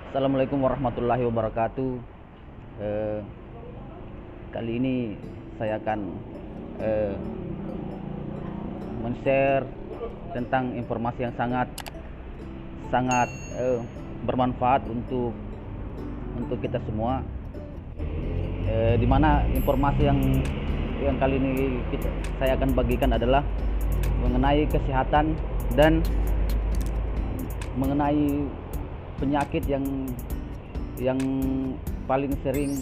Assalamualaikum warahmatullahi wabarakatuh. Eh, Kali ini saya akan eh, men-share tentang informasi yang sangat sangat bermanfaat untuk kita semua. Di mana informasi yang kali ini saya akan bagikan adalah mengenai kesehatan dan mengenai penyakit yang paling sering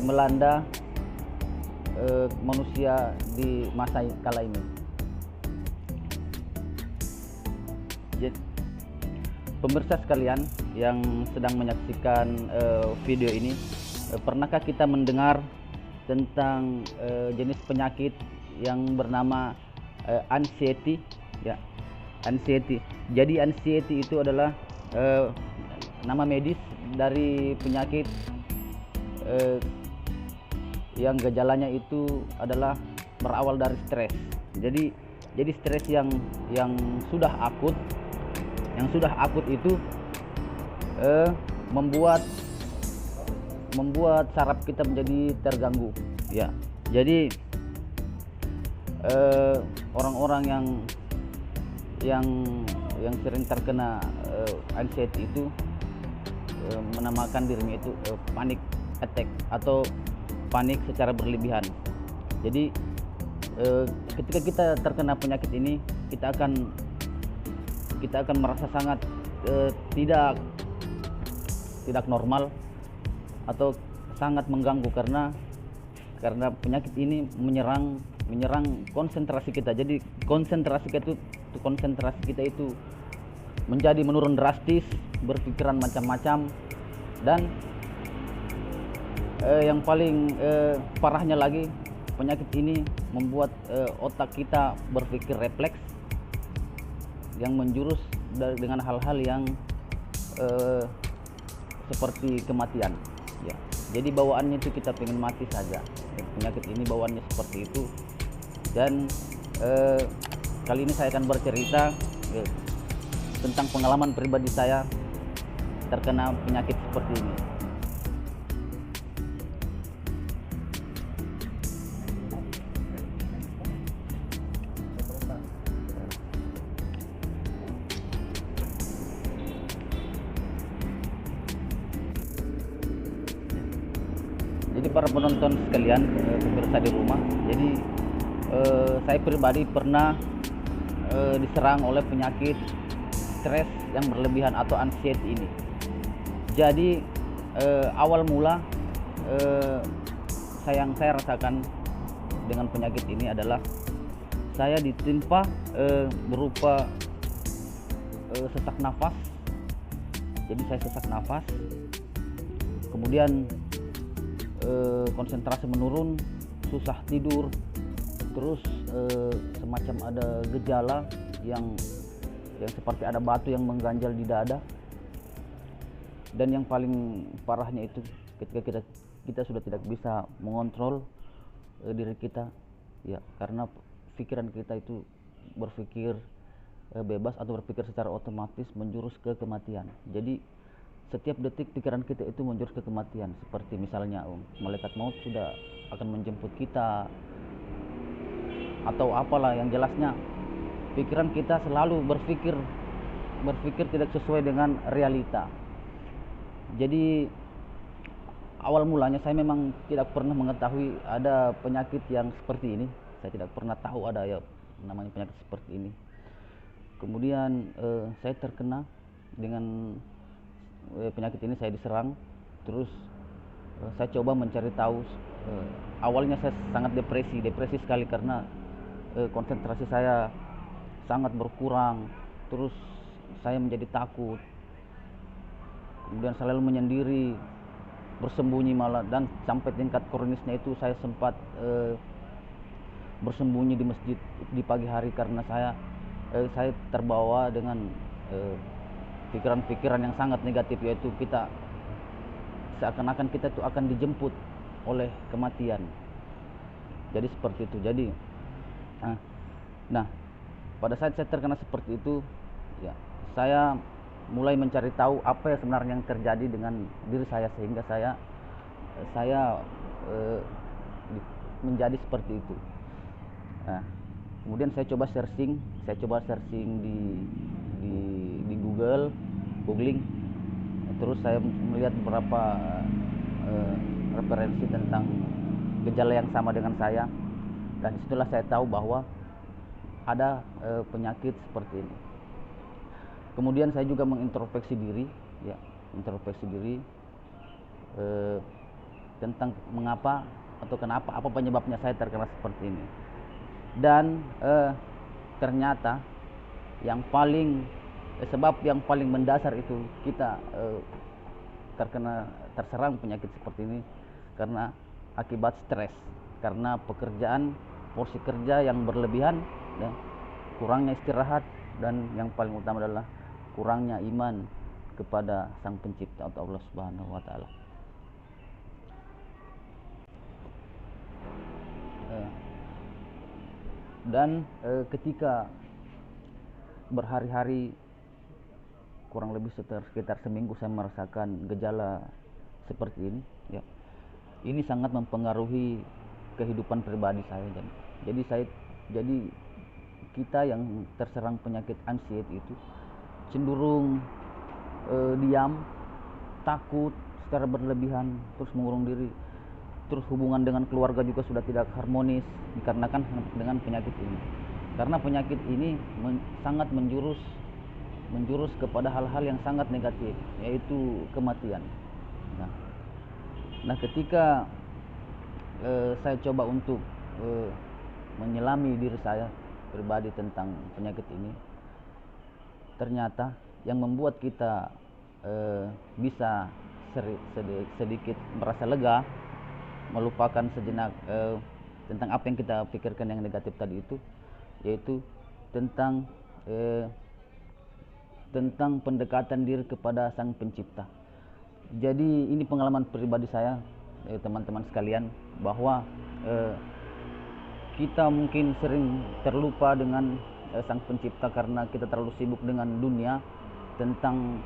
melanda manusia di masa kala ini. Jadi, pemirsa sekalian yang sedang menyaksikan video ini, pernahkah kita mendengar tentang jenis penyakit yang bernama anxiety? Ya, anxiety. Jadi anxiety itu adalah nama medis dari penyakit yang gejalanya itu adalah berawal dari stres. Jadi stres yang sudah akut, itu membuat saraf kita menjadi terganggu. Ya, jadi orang-orang yang sering terkena anxiety itu menamakan dirinya itu panic attack atau panik secara berlebihan. Jadi ketika kita terkena penyakit ini, kita akan merasa sangat tidak normal atau sangat mengganggu karena penyakit ini menyerang konsentrasi kita. Jadi konsentrasi kita itu menjadi menurun drastis, berpikiran macam-macam, dan yang paling parahnya lagi, penyakit ini membuat otak kita berpikir refleks yang menjurus dengan hal-hal yang seperti kematian. Ya, jadi bawaannya itu kita pengen mati saja. Penyakit ini bawaannya seperti itu. Dan kali ini saya akan bercerita tentang pengalaman pribadi saya terkena penyakit seperti ini. Jadi para penonton sekalian, pemirsa di rumah, jadi saya pribadi pernah diserang oleh penyakit stres yang berlebihan atau anxiety ini. Jadi awal mula yang saya rasakan dengan penyakit ini adalah saya ditimpa berupa sesak nafas. Jadi saya sesak nafas, kemudian konsentrasi menurun, susah tidur, terus semacam ada gejala yang seperti ada batu yang mengganjal di dada. Dan yang paling parahnya itu ketika kita sudah tidak bisa mengontrol diri kita, ya, karena pikiran kita itu berpikir bebas atau berpikir secara otomatis menjurus ke kematian. Jadi setiap detik pikiran kita itu menjurus ke kematian, seperti misalnya malaikat maut sudah akan menjemput kita atau apalah, yang jelasnya pikiran kita selalu berpikir tidak sesuai dengan realita. Jadi awal mulanya saya memang tidak pernah mengetahui ada penyakit yang seperti ini. Saya tidak pernah tahu ada ya namanya penyakit seperti ini. Kemudian saya terkena dengan penyakit ini, saya diserang. Terus saya coba mencari tahu. Awalnya saya sangat depresi sekali karena konsentrasi saya sangat berkurang. Terus saya menjadi takut, kemudian selalu menyendiri, bersembunyi malah, dan sampai tingkat kronisnya itu saya sempat bersembunyi di masjid di pagi hari karena saya terbawa dengan pikiran-pikiran yang sangat negatif, yaitu kita seakan-akan kita itu akan dijemput oleh kematian. Jadi seperti itu. Jadi nah pada saat saya terkena seperti itu, ya, saya mulai mencari tahu apa yang sebenarnya yang terjadi dengan diri saya, sehingga saya eh, menjadi seperti itu. Nah, kemudian saya coba searching di googling, terus saya melihat beberapa referensi tentang gejala yang sama dengan saya, dan disitulah saya tahu bahwa ada penyakit seperti ini. Kemudian saya juga mengintrospeksi diri, tentang mengapa atau kenapa, apa penyebabnya saya terkena seperti ini. Dan ternyata sebab yang paling mendasar itu kita terserang penyakit seperti ini karena akibat stres, karena pekerjaan, porsi kerja yang berlebihan, ya, kurangnya istirahat, dan yang paling utama adalah kurangnya iman kepada Sang Pencipta atau Allah Subhanahu wa taala. Dan ketika berhari-hari, kurang lebih sekitar seminggu, saya merasakan gejala seperti ini, ya. Ini sangat mempengaruhi kehidupan pribadi saya. Jadi kita yang terserang penyakit anxiety itu cenderung diam, takut secara berlebihan, terus mengurung diri, terus hubungan dengan keluarga juga sudah tidak harmonis dikarenakan dengan penyakit ini. Karena penyakit ini sangat menjurus kepada hal-hal yang sangat negatif, yaitu kematian. Nah, ketika saya coba untuk menyelami diri saya pribadi tentang penyakit ini, ternyata yang membuat kita bisa sedikit merasa lega, melupakan sejenak tentang apa yang kita pikirkan yang negatif tadi itu, yaitu tentang pendekatan diri kepada Sang Pencipta. Jadi ini pengalaman pribadi saya, teman-teman sekalian, bahwa kita mungkin sering terlupa dengan Sang Pencipta karena kita terlalu sibuk dengan dunia, tentang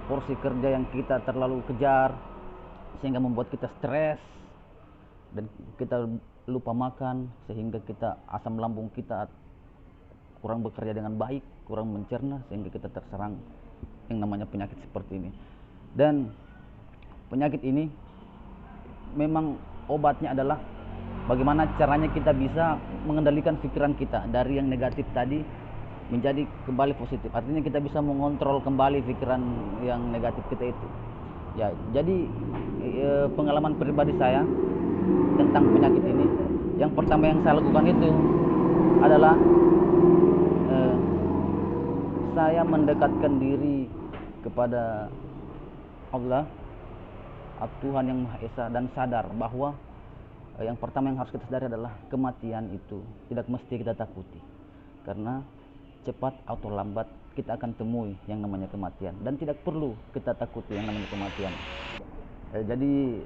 porsi kerja yang kita terlalu kejar sehingga membuat kita stres, dan kita lupa makan sehingga asam lambung kita kurang bekerja dengan baik, kurang mencerna, sehingga kita terserang yang namanya penyakit seperti ini. Dan penyakit ini memang obatnya adalah bagaimana caranya kita bisa mengendalikan pikiran kita dari yang negatif tadi menjadi kembali positif. Artinya kita bisa mengontrol kembali pikiran yang negatif kita itu. Ya, jadi pengalaman pribadi saya tentang penyakit ini, yang pertama yang saya lakukan itu adalah saya mendekatkan diri kepada Allah, Tuhan yang Maha Esa, dan sadar bahwa yang pertama yang harus kita sadari adalah kematian itu tidak mesti kita takuti, karena cepat atau lambat kita akan temui yang namanya kematian, dan tidak perlu kita takuti yang namanya kematian. Jadi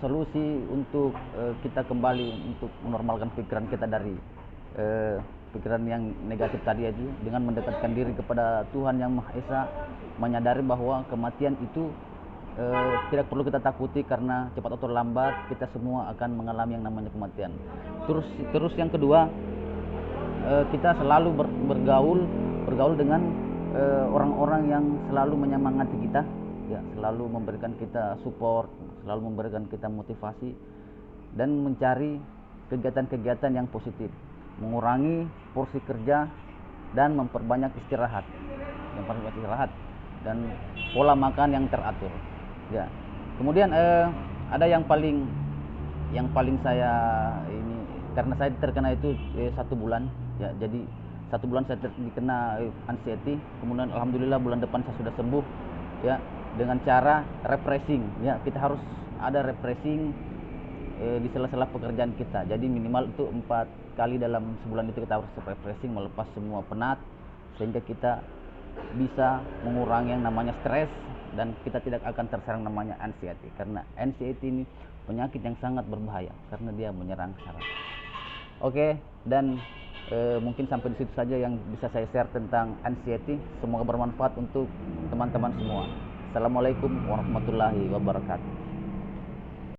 solusi untuk kita kembali untuk menormalkan pikiran kita dari pikiran yang negatif tadi itu dengan mendekatkan diri kepada Tuhan yang Maha Esa, menyadari bahwa kematian itu tidak perlu kita takuti karena cepat atau lambat kita semua akan mengalami yang namanya kematian. Terus yang kedua, kita selalu bergaul dengan orang-orang yang selalu menyemangati kita, ya, selalu memberikan kita support, selalu memberikan kita motivasi, dan mencari kegiatan-kegiatan yang positif, mengurangi porsi kerja dan memperbanyak istirahat, dan pola makan yang teratur, ya. Kemudian ada yang paling saya ini, karena saya terkena itu 1 bulan, ya. Jadi 1 bulan saya dikena anxiety, kemudian alhamdulillah bulan depan saya sudah sembuh, ya, dengan cara refreshing, ya. Kita harus ada refreshing di sela-sela pekerjaan kita. Jadi minimal itu 4 kali dalam sebulan itu kita harus refreshing, melepas semua penat, sehingga kita bisa mengurangi yang namanya stres, dan kita tidak akan terserang namanya anxiety, karena anxiety ini penyakit yang sangat berbahaya karena dia menyerang saraf. Oke, dan mungkin sampai di situ saja yang bisa saya share tentang anxiety. Semoga bermanfaat untuk teman-teman teman-teman semua. Assalamualaikum warahmatullahi wabarakatuh.